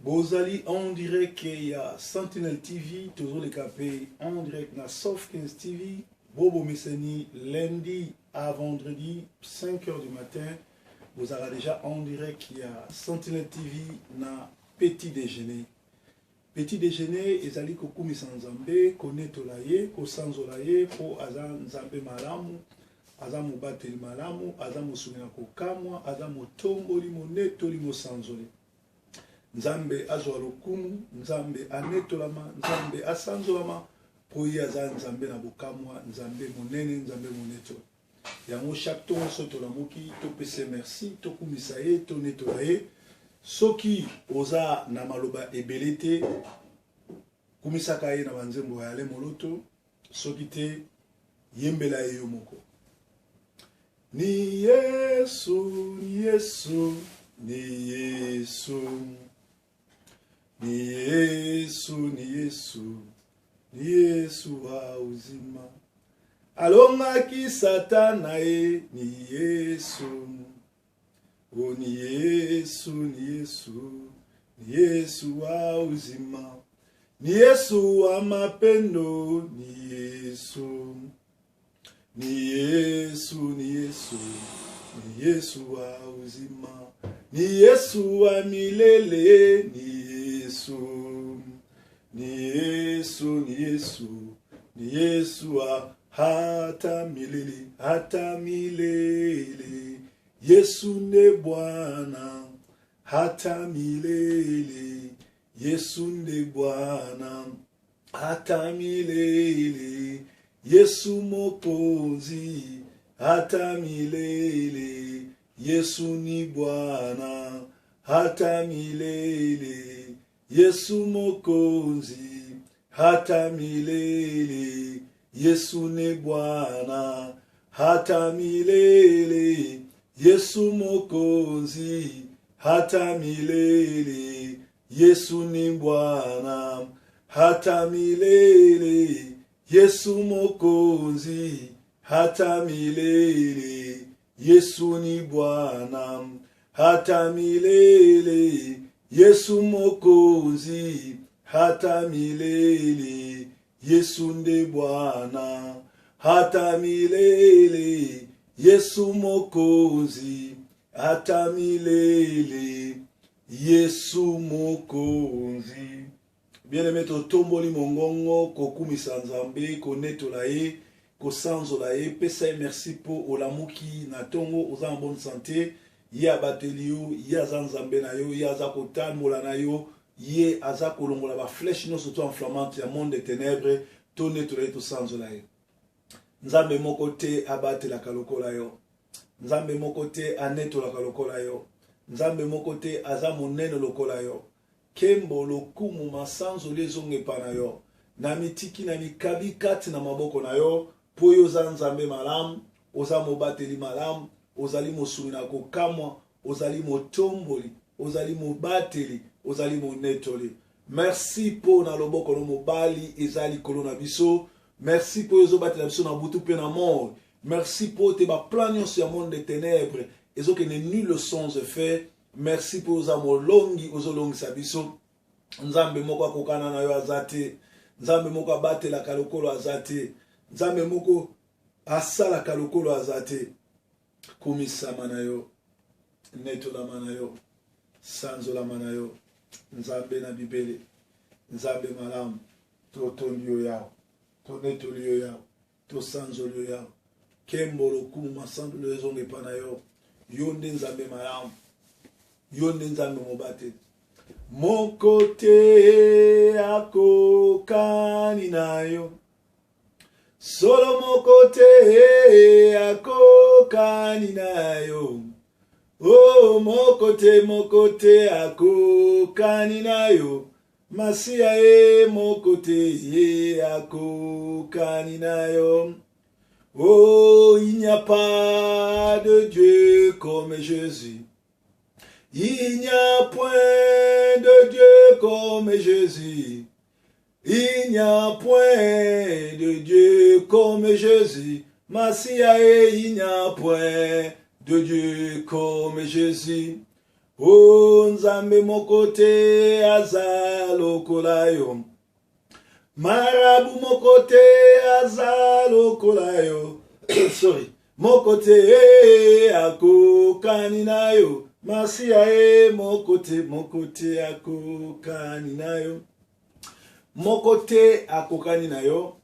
Bozali, on dirait qu'il y a Sentinel TV, toujours les capés, on dirait qu'il y a Soft 15 TV, Bobo Messeni, lundi à vendredi, 5h du matin. Vous aurez déjà, on dirait qu'il y a Sentinel TV, na petit déjeuner. Petit déjeuner, ils allaient kokumi sanzambe, connaître l'aye, ko sanzolaye, ko azan zambe malamu, azan mubate malamu, azan musumina kokamwa, azan mutomboli monetoli mosanzoli. Nzambe azwa lokumu, nzambe anetolama, nzambe asanzolama, po ye aza nzambe na bokamwa, nzambe monene, nzambe moneto. Yango chaque ton soto la moki, to pese merci, to kumisa ye, to netola ye. Soki oza na maloba ebelete, kumisaka ye na banzembo ya le moloto, soki te yembela ye yo moko. Ni Yesu, ni Yesu, ni Yesu. Ni Yesu, ni Yesu, ni Yesu wa uzima. Alongaki satana ye, ni Yesu. O ni Yesu, ni Yesu, ni Yesu wa uzima. Ni Yesu wa mapendo, ni Yesu. Ni Yesu, ni Yesu, ni Yesu wa uzima. Ni Yesu wa milele, ni Yesu. Ni Yesu, ni Yesu, ni Yesu wa hata milele, hata milele. Yesu ne Bwana, hata milele. Yesu ne Bwana, hata milele. Yesu Mwokozi, hata milele. Yesu ni Bwana, hata milele. Yesu Mwokozi, hata milele. Yesu ni Bwana, hata milele. Yesu Mwokozi, hata milele. Yesu ni Bwana, hata milele. Yesu Mwokozi, hata milele. Yesu ni Bwana, hata milele. Yesu Mwokozi, hata milele. Yesu ndi Bwana, hata milele. Yesu Mwokozi, hata milele. Yesu Mwokozi. Bien-aimé, totomboli mongongo, kokumisa nzambe, konetola ye, kosanzola ye, pesa merci pour olamuki na tongo, oza en bonne santé, ye abateli yo, ye aza nzambe na yo, ye aza kotambola na yo, ye aza kolongola ba flèche no surtout enflammante ya monde des ténèbres, tonetola ye, tosanzola ye. Nzambe moko te abatelaka lokola yo. Nzambe moko te anetolaka lokola yo. Nzambe moko te aza monene lokola yo. Kembo lokumu masanzo lezonge pana yo. Na mitiki na mikabi kati na maboko na yo. Po yo za nzambe malamu. Oza mobateli malamu. Ozali mosumi na kokamwa. Ozali motomboli. Ozali mobateli. Ozali monetoli. Merci po na loboko no mobali. Ezali kolona biso. Merci po yo bateli biso na butu pe na mort. Merci po te ba plan sur le monde des ténèbres. Ezo que ne nul sens fait. Merci pour os amolongi, os olongi sabiso. Nzambe moko akokana na yo azate. Nzambe moko abate la kalokolo azate. Nzambe moko asala kalokolo azate. Kumisa manayo. Neto la manayo. Sanzo la manayo. Nzambe na bibele. Nzambe malamu. To tondio yao. To neto liyo yao. To sanzo liyo yao. Kembo lokumu masandu liyo zonge panayo. Yonde nzambe malamu. Yonde nzambe mobate. Moko te akokani nayo. Solo moko te akokani nayo. Oh moko te akokani nayo. Masia moko te akokani nayo. Oh, il n'y a pas de Dieu comme Jésus. Il n'y a point de Dieu comme Jésus. Il n'y a point de Dieu comme Jésus. Masia, il n'y a point de Dieu comme Jésus. O Nzambe mokote aza lokola yo. Marabu mokote aza lokola yo. Sorry. Mokote akokani na yo. Masia mokote akokani na yo. Mokote akokani na yo.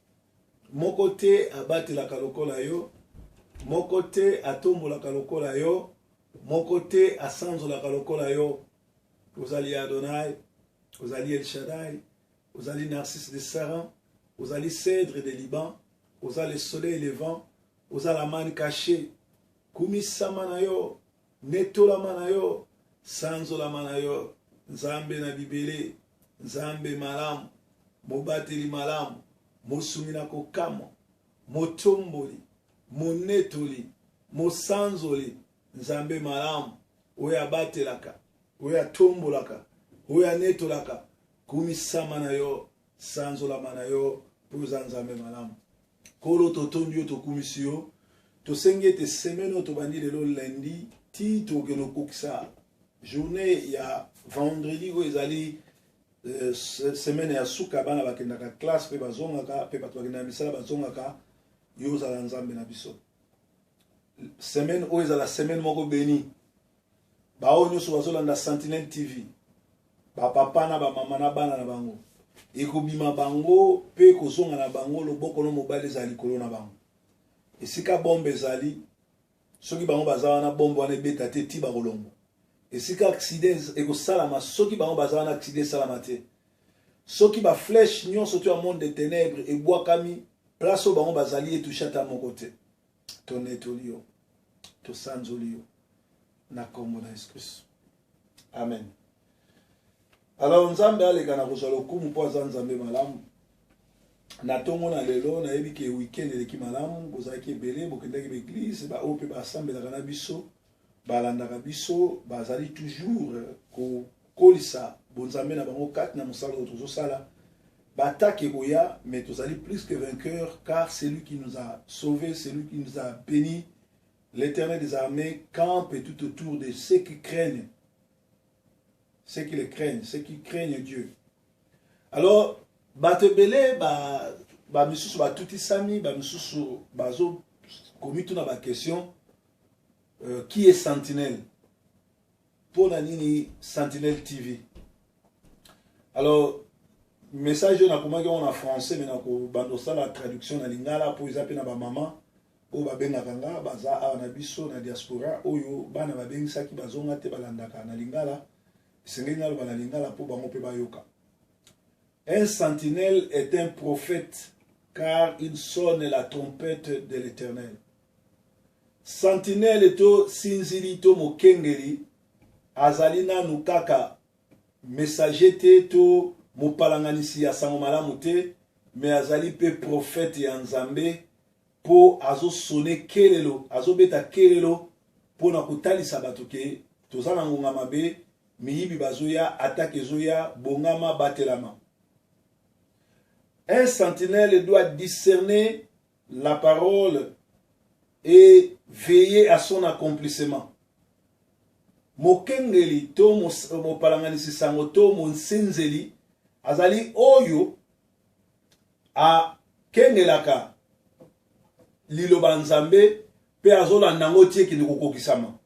Mokote abatelaka lokola yo. Mokote atombolaka lokola yo. Mokote asanzolaka lokola yo. Ozali Adonai, ozali El Shaddai, ozali Narcisse de Saran, ozali Cèdre de Liban, ozali Soleil levant, ozali la manne cachée. Kumisama na yo, netolama na yo, sanzolama na yo. Nzambe na bibele, Nzambe malamu, mobateli malamu, mosungi na kokamo, motomboli, monetoli, mosanzoli. Nzambe malamu, oya batelaka, oya tombolaka, oya netolaka, kumisama na yo, sanzolama na yo, puza Nzambe malamu. Kolo totondi yo tokumisi yo, tosenge te semaine to bandi lelo lundi, ti to geno kokisa. Journée ya vendredi go ezali semaine ya suka bana bakendaka classe pe bazongaka pe bato bakendaka misala bazongaka yo zala Nzambe na biso. Semaine oyo ezala semaine moko béni. Bao nyonso bazolanda Sentinelle TV. Ba papa na ba mama na bana na bango. Ekobima bango pe kozonga na bango loboko no mobali ezali likolo na bango. Esika bombe ezali soki bango bazawa na bombe wana ebeta te ti bakolongo. Esika accident ekosalama soki bango bazawa na accident salama te. Soki ba flèche nyonso to ya monde des ténèbres ebwakami place o bango bazali etushata moko te. Tonetoli yo, tosanzoli yo, na kombo na Yesu Kristo. Amen. Alors Nzambe aleka na kozwa lokumu mpo aza Nzambe malamu. Na tongo na lelo na yebi ke weekend eleki malamu, bozalaki ebele, bokendaki l'église, ba oyo mpe basambelaka na biso, balandaka biso, bazali toujours kokolisa bonzambe na bango kati na mosala oyo tozosala. Batak Eboya, mais tous allez plus que vainqueurs, car c'est lui qui nous a sauvés, c'est lui qui nous a bénis. L'Éternel des armées campe tout autour de ceux qui craignent. Ceux qui le craignent, ceux qui craignent Dieu. Alors, Batebele, Misusu, Touti Sami, Misusu, Bazo, commis tout dans la question, qui est Sentinelle? Pour la ligne Sentinelle TV. Alors, message na komaki en français mais na ko bandosa la traduction na lingala pour izape na ba maman o ba benga kanga baza na biso na diaspora oyo bana ba bengisaki bazonga te balandaka na lingala sengeli na ba na lingala pour bango pe bayoka. Un sentinelle est un prophète car il sonne la trompette de l'Éternel. Sentinelle to sinzili to mokengeli azali na nukaka messager te to mopalanganisi ya sango malamu te, mais azali pe prophète ya Nzambe po azo sonne kelelo, azo beta kelelo po na kotalisa bato ke tozana ngonga mabe miyibi bazoya attaque zoya bongama batelama. Un sentinelle doit discerner la parole et veiller à son accomplissement. Mokengeli to mopalanganisi sango to monsenzeli azali oyo a kengelaka liloba Nzambe pe azolanda ngo tie kini kokokisama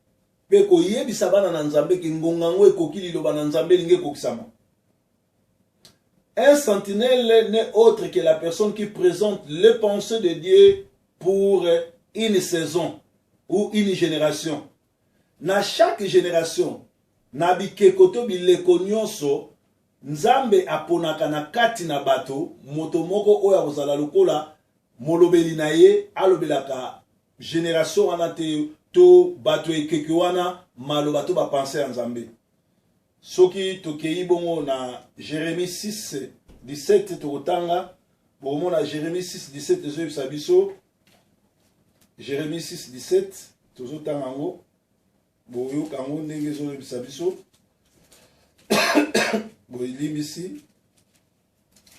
pe koyebisa bana na Nzambe ki ngonga ngo ekoki liloba na Nzambe linge kokisama. Un sentinelle n'est autre que la personne qui présente les pensées de Dieu pour une saison ou une génération. Na chaque génération na bikekoto bileko nyonso Nzambe aponaka na kati na bato moto moko oya kozala lokola molobeli na ye alobelaka génération wana te to bato ekeke wana maloba to ba penser ya Nzambe. Soki tokei bongo na Jérémie 6 17 tokotanga bongo na Jérémie 6 17 ezoyebisa biso Jérémie 6 17 tozotanga ngo boyoka ngo ndenge ezoyebisa biso. Bon, il lit ici,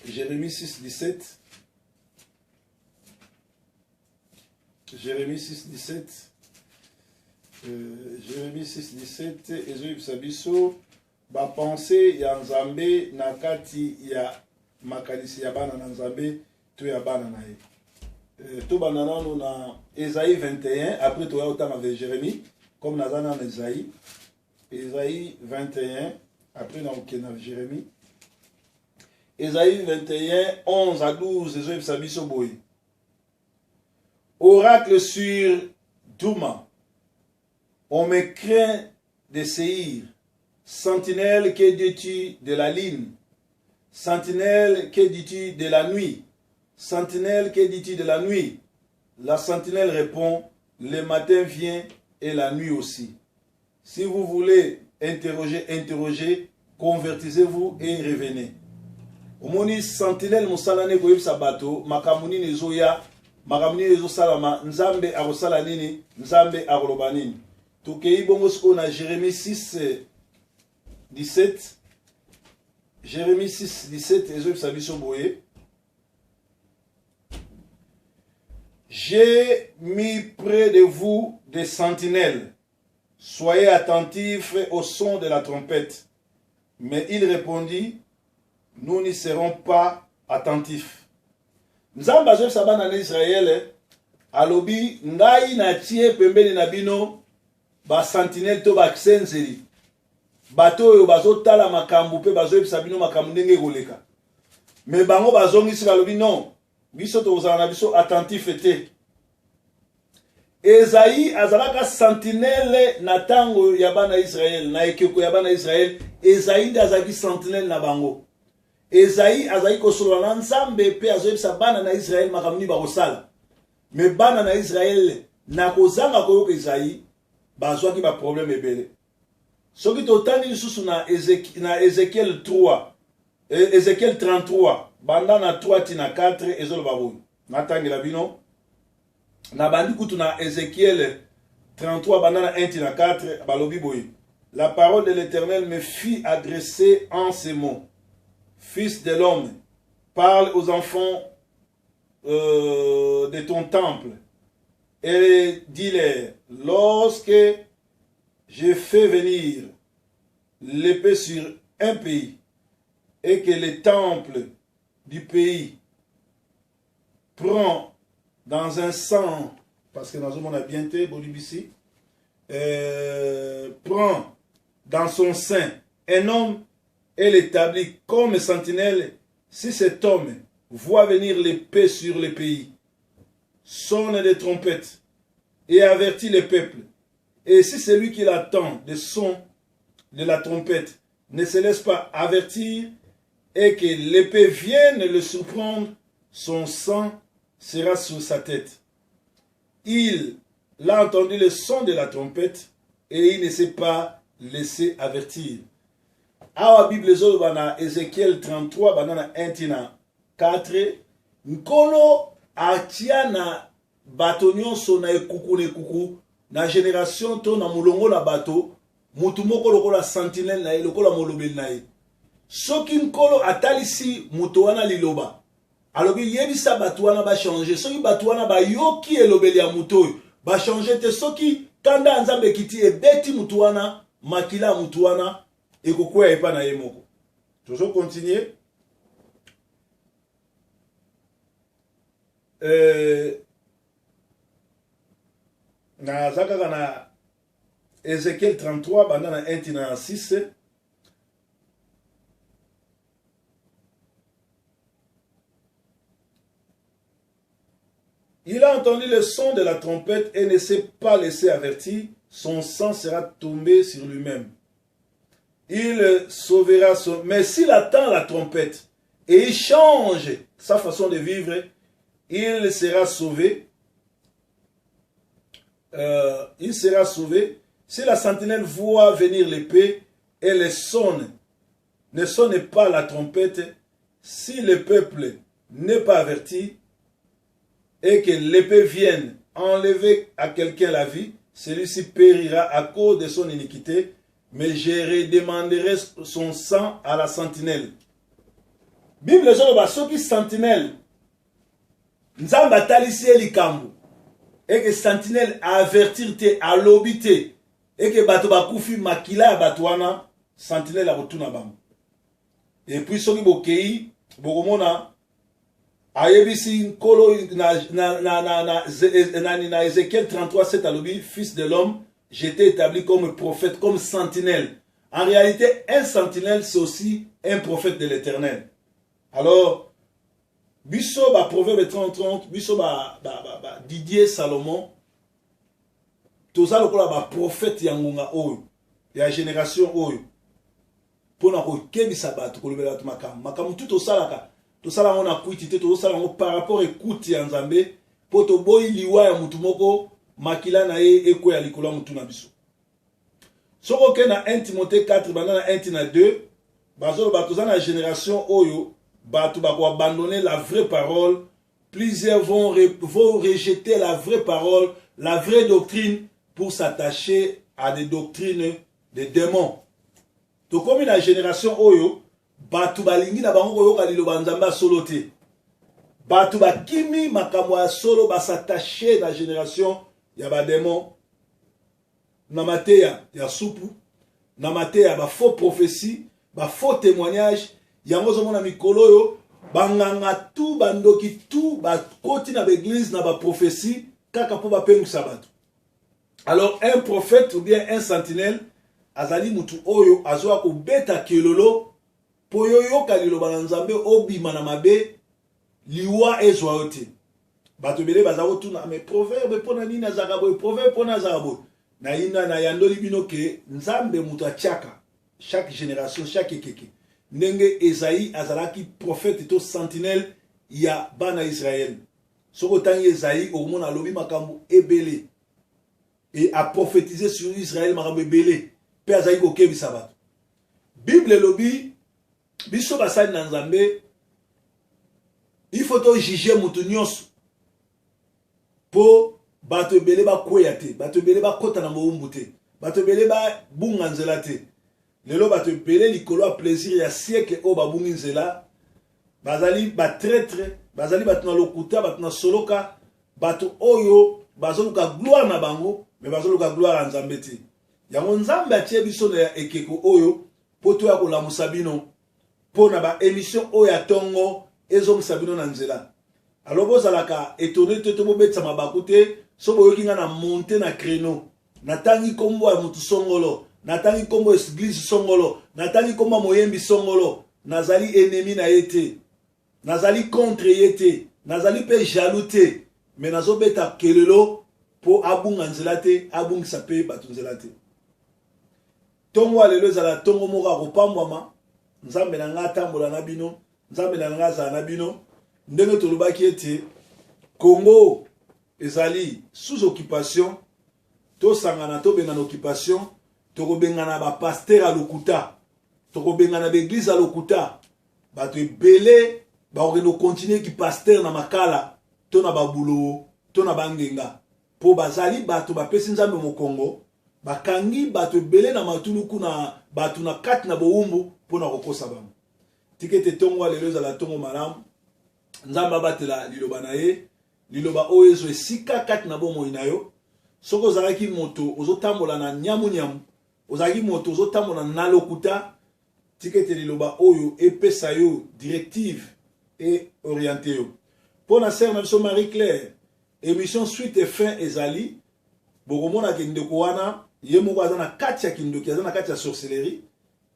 Jérémie 6, 17. Jérémie 6, 17. Jérémie 6, 17, Ezoïb Sabiso, ba pensée ya Nzambe na kati ya makalisi ya bana na Nzambe to ya bana na ye. To banana no na Esaïe 21, après to ya autant avec Jérémie, comme nazana na Esaïe. Esaïe 21, après na okena Jérémie. Esaïe 21, 11 à 12, Ezoïb Sabiso boy. Oracle sur Douma. On me craint de Séhir. Sentinelle, que dis-tu de la ligne? Sentinelle, que dis-tu de la nuit? Sentinelle, que dis-tu de la nuit? La sentinelle répond, le matin vient et la nuit aussi. Si vous voulez interroger, interrogez, convertissez-vous et revenez. Omoni sentinelle musalane koyeb sabato, makamuni nezoya, makamuni nezo salama, nzambe arosala nini, nzambe aroloba nini. Tokei bongo siko na Jérémie 6, 17. Jérémie 6, 17, Ezoïb Sabiso boye. J'ai mis près de vous des sentinelles. Soyez attentifs au son de la trompette. Mais il répondit, nous n'y serons pas attentifs. Nzamba Zoïb Sabana en Israël, alobi, ngai na tie pembeni na bino, ba sentinelle to ba ksenzeli. Bato yo bazotala makambu pe bazoyebisa bino makambu ndenge koleka. Me bango bazongisi balobi non. Biso tozala na biso attentif ete. Esaïe azalaka sentinelle na tango ya bana Israël, na ekeko ya bana Israël, Esaïe nde azalaki sentinelle na bango. Esaïe azalaki kosolola na Nzambe pe azoyebisa bana na Israël makambu nini bakosala. Me bana na Israël na kozanga koyoka Esaïe bazwaki ba problème ebele. Soki totani lisusu na Ézéchiel 3, Ézéchiel 33, banda na 3 tina 4 ezoloba boye. Natangela bino na bandi kutu na Ézéchiel 33 banda na 1 tina 4 balobi boye. La parole de l'Éternel me fit adresser en ces mots. Fils de l'homme, parle aux enfants de ton temple et dis-leur, lorsque je fais venir l'épée sur un pays et que le temple du pays prend dans un sang, parce que dans le monde a bien été, Bolibisi, prend dans son sein un homme et l'établit comme sentinelle. Si cet homme voit venir l'épée sur le pays, sonne des trompettes et avertit les peuples. Et si celui qui l'attend des sons de la trompette ne se laisse pas avertir et que l'épée vienne le surprendre, son sang sera sur sa tête. Il a entendu le son de la trompette et il ne s'est pas laissé avertir. Awa Bible zo bana Ézéchiel 33 banana 1 tina 4 nkolo atia na bato nyonso na ekuku ne kuku na génération to na mulongo na bato mutu moko lokola sentinelle na ye lokola molobeli na ye soki nkolo atalisi mutu wana liloba alobi yebisa bato wana ba changer soki bato wana ba yoki elobeli ya mutu oyo ba changer te soki kanda nzambe kiti ebeti mutu wana makila mutu wana ekokuwa epa na ye moko. Toujours continuer. Na zakaka na Ézéchiel 33 banda na 1 tina 6. Il a entendu le son de la trompette et ne s'est pas laissé avertir, son sang sera tombé sur lui-même. Il sauvera son... Mais s'il attend la trompette et il change sa façon de vivre, il sera sauvé. Il sera sauvé. Si la sentinelle voit venir l'épée et ne sonne pas la trompette, si le peuple n'est pas averti et que l'épée vienne enlever à quelqu'un la vie, celui-ci périra à cause de son iniquité. Mais je redemanderai son sang à la sentinelle. Bible zolo ba soki sentinelle nzamba talisi likambu et que sentinelle avertir te alobi te et que bato bakufi makila ya bato wana sentinelle akotuna bango. Et puis soki bokei bokomona ayebisi nkolo na Ézéchiel 33:7 alobi fils de l'homme, j'étais établi comme prophète, comme sentinelle. En réalité, un sentinelle c'est aussi un prophète de l'Éternel. Alors biso ba proverbe 30:30, biso ba Didier Salomon toza lokola ba prophète ya ngonga oyo ya génération oyo pona ko kebisa bato ko lobela bato makambo tout osalaka tosala ngona kuiti te tosala ngo par rapport écoute ya Nzambe po to boyi liwa ya mutu moko makila na ye eko ya likolo mutu na biso. Soko ke na 1 Timothée 4 bana na 1 na 2 bazolo bato za na génération oyo bato bako abandonner la vraie parole, plusieurs vont rejeter la vraie parole, la vraie doctrine pour s'attacher à des doctrines de démons. To comme la génération oyo batu balingi na bango koyoka liloba Nzambe solo te. Batu bakimi makambo ya solo ba s'attacher na génération ya ba démons. Na mateya ya supu, na mateya ba faux prophétie, ba faux témoignage, yango zomona mikolo yo banganga tout bandoki tout ba koti na l'église na ba prophétie kaka po ba pengisa bato. Alors un prophète ou bien un sentinelle azali mutu oyo azwa ko beta kelolo po yoyo kalilo na Nzambe obima na mabe liwa ezwa yote. Bato bele bazako tuna mais proverbe pona nini azaka boy proverbe pona azaka boy. Na ina na yandoli bino ke Nzambe mutu achaka chaque génération chaque ekeke. Ndenge Esaïe azalaki prophète to sentinelle ya bana Israël. Soko tangi Esaïe au monde alobi makambo ebele et a prophétisé sur Israël makambo ebele pe azali ko kebisa bato. Bible lobi biso basali na Nzambe il faut to juger mutu nyonso po bato ebele ba kweya te, bato ebele ba kota na mowumbu te, bato ebele ba bunga nzela te. Lelo bato ebele likolo a plaisir ya siècle o babungi nzela bazali ba traître, bazali bato na lokuta, bato na soloka, bato oyo bazoluka gloire na bango mais bazoluka gloire ya Nzambe te. Yango Nzambe atie biso na ekeko oyo poto ya kolamusa bino pona ba émission oyo ya tongo ezomisa bino na nzela. Alors bozalaka étonné te bobetsa mabaku te so boyoki nga na monter na créneau natangi kombo ya mutu songolo, natangi kombo église songolo, natangi kombo moyembi songolo, nazali ennemi na yete, nazali contre yete, nazali pe jaloux te, mais nazobeta kelelo po abunga nzela te, abungisa pe batu nzela te. Tongo alelo ezala tongo moko akopambwama, Nzambe na nga atambola na bino, Nzambe na nga azala na bino, ndenge tolobaki ete Congo ezali sous occupation, to sangana to bengana occupation, to bengana ba pasteur à lokuta, to bengana ba église à lokuta, ba to belé ba oreno continuer ki pasteur na makala, to na ba bulo, to na bangenga, po bazali bato ba pesi Nzambe mo Congo, ba kangi bato belé na matuluku na bato na kati na boumbu po na kokosa bango. Tikete tongo lelo za la tongo malamu, Nzambe abatela liloba na ye, liloba oyo ezo esika kati na bomo inayo. Soko ozalaki moto ozotambola na nyamu nyamu, ozalaki moto ozotambola na lokuta, tikete liloba oyo epesa yo directive et orienté yo. Pona sœur na biso Marie Claire, émission suite et fin ezali, bokomona ke ndeko wana ye moko aza na kati ya kindoki, aza na kati ya sorcellerie,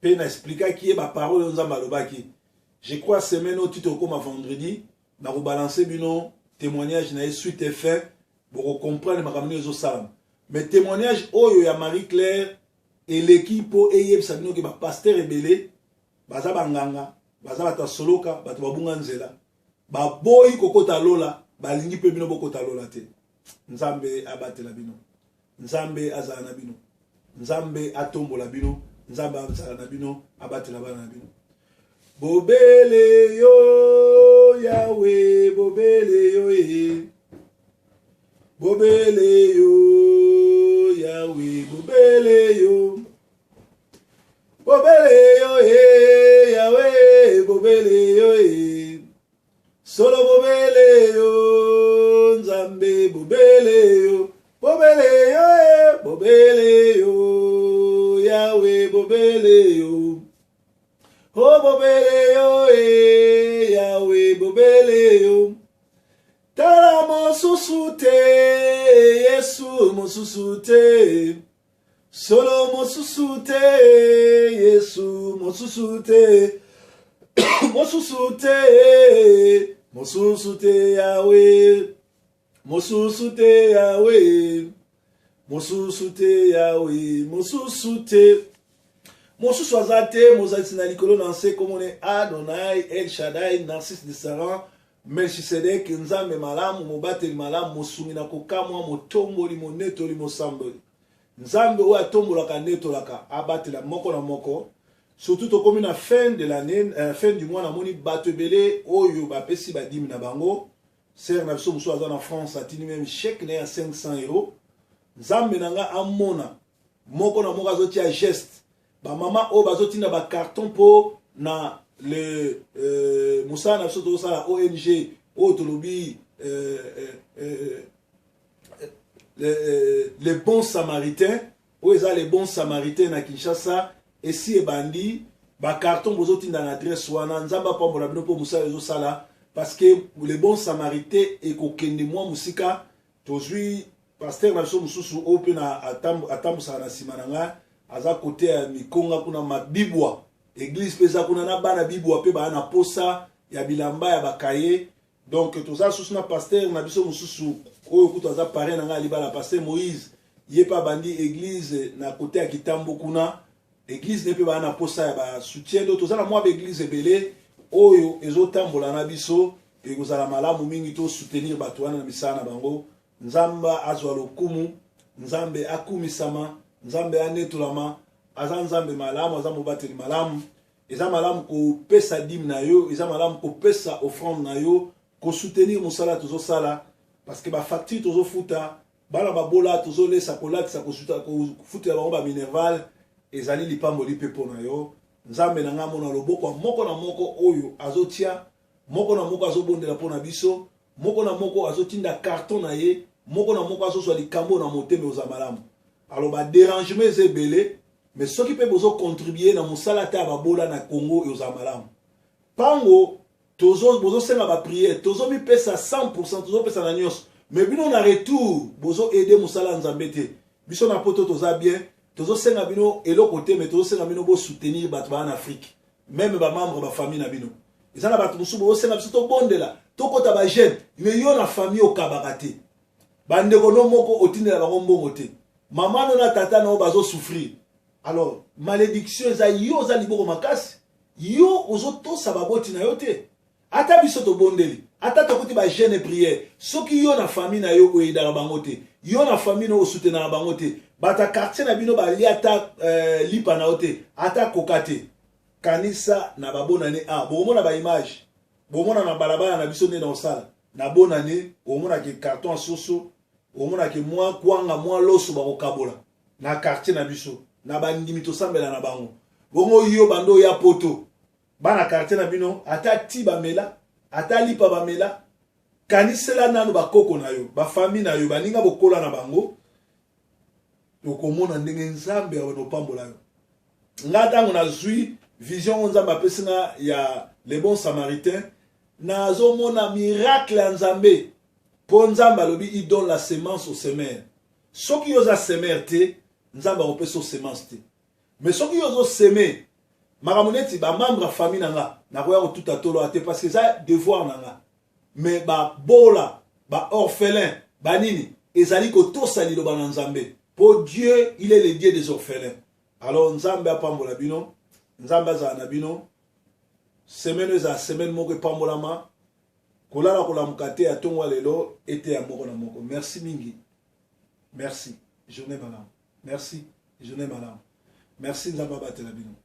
pe na expliquer ki e ba parole Nzambe alobaki. Je crois semaine au titre comme vendredi, na rebalancer bino témoignage na suite et fin pour comprendre makambo ezo salam. Mais témoignage oyo ya Marie Claire et l'équipe eyeb sabino ke ba pasteur ebele baza banganga, baza bata soloka, bata babunga nzela. Ba boyi kokota lola, balingi pe bino bokota lola te. Nzambe abatela bino. Nzambe azala na bino. Nzambe atombola bino. Nzambe azala na bino, abatela bana na bino. Bobele yo Yahweh, bobele yo ye. Bobele yo Yahweh, bobele yo. Bobele yo ye Yahweh, bobele yo ye. Solo bobele yo Nzambe, bobele yo. Oh bobele yo Yahweh bobele yo. Tala mosusu te Yesu mosusu te. Solo mosusu te Yesu mosusu te. Mosusu te. Mosusu te Yahweh. Mosusu te Yahweh. Mosusu te Yahweh. Mosusu te. Mosusu azate mozalisi na likolo na nse komone Adonai El Shaddai Narcisse de Saran Melchisedek nzambe malamu mobateli malamu mosungi na kokamwa motomboli monetoli mosamboli nzambe oyo atombolaka netolaka abatela moko na moko. Surtout tokomi na fin de l'année fin du mois namoni bato ebele oyo bapesi badimi na bango. Ser na biso mosusu aza na France atini même chèque na ya 500 €. Nzambe nanga amona moko na moko azotia geste. Ba mama o bazotinda ba carton po na le Moussa na biso tozosala ONG o tolobi les bons samaritains o eza les bons samaritains na Kinshasa esi ebandi ba carton bozotinda na adresse wana nzamba pambola bino po Moussa ezosala parce que les bons samaritains ekokende mwa musika tozwi pasteur na biso mususu o pe na atambusaka na nsima na ngai aza kote ya mikonga kuna mabibwa église pesa kuna na bana bibwa pe bana posa ya bilamba ya bakaye. Donc toza susu na pasteur na biso mususu oyo kutu aza parrain na ngai libala pasteur Moïse ye pa bandi église na kote ya Kitambo kuna église ne pe bana posa ya ba soutien do toza na mwa ba église ebele oyo ezotambola na biso ekozala malamu mingi to soutenir bato wana na misala na bango. Nzamba azwa lokumu, nzambe akumisama, nzambe anetolama, aza nzambe malamu, aza mobateli malamu. Eza malamu ko pesa dim na yo, eza malamu ko pesa offrande na yo, ko soutenir mosala tozo sala parce que ba facture tozo futa, bala babola tozo lesa ko latisa ko futa ba ba minerval ezali lipambo lipepo na yo. Nzambe na ngamo na loboko moko na moko oyo azotia, moko na moko azobondela pona biso, moko na moko azotinda carton na ye, moko na moko azoswa likambo na moteme oza malamu. Alors ba dérangement ezebele mais ceux qui peuvent bozo contribuer na mosala ta babola na Congo oza malamu. Pango tozo bozo senga ba prière, tozo mi pesa 100%, tozo pesa na nyos. Mais bino na retour bozo aider mosala nzambe te. Biso na poto toza bien, tozo senga bino eloko te mais tozo senga bino bo soutenir bato ba en Afrique. Même ba membre ba famille na bino. Ezana bato musu bozo senga biso to bondela, to kota ba jeune, mais yo na famille okabaka te. Bandeko no moko otindela bango mbongo te. Maman no na tata no bazo souffrir. Alors malédiction eza yo za liboko makasi. Yo ozo to sababoti na yo te. Ata biso to bondeli. Ata to kuti ba jeune prière. Soki yo na famille na yo oida na bango te. Yo na famille no soutenir na bango te. Bata quartier na bino ba liata lipa na ote. Ata kokate. Kanisa na babona ne bomona ba image. Bomona na balabala na biso ne na osala. Na bona ne omona ke carton soso. Omona ke mwa kwanga mwa loso ba kokabola. Na quartier na biso. Na bandimi to sambela na bango. Bongo yo bando ya poto. Bana quartier na bino ata ti ba mela, ata lipa ba mela. Kanisela nanu ba koko na yo, ba famille na yo, baninga bokola na bango. Okomona ndenge nzambe ya no pambola yo. Ngata ngona zui vision nzamba pesinga ya les bons samaritains. Na zo mona miracle nzambe. Po nzamba lobi il donne la semence au semeur. Soki yo za semer te, nzamba opesa au semence te. Mais soki yo zo semer, maramoneti ba membre famille nanga, na koya ko tout atolo ate parce que ça devoir nanga. Mais ba bola, ba orphelin, ba nini, ezali ko tosali lo ba nzambe. Pour Dieu, il est le Dieu des orphelins. Alors nzambe apambola bino, nzamba za na bino. Semaine za semaine moko pambolama. Kolala kola mukate ya tongwa lelo ete ya moko na moko. Merci mingi. Merci. Journée madame. Merci. Journée madame. Merci nzamba batela bino.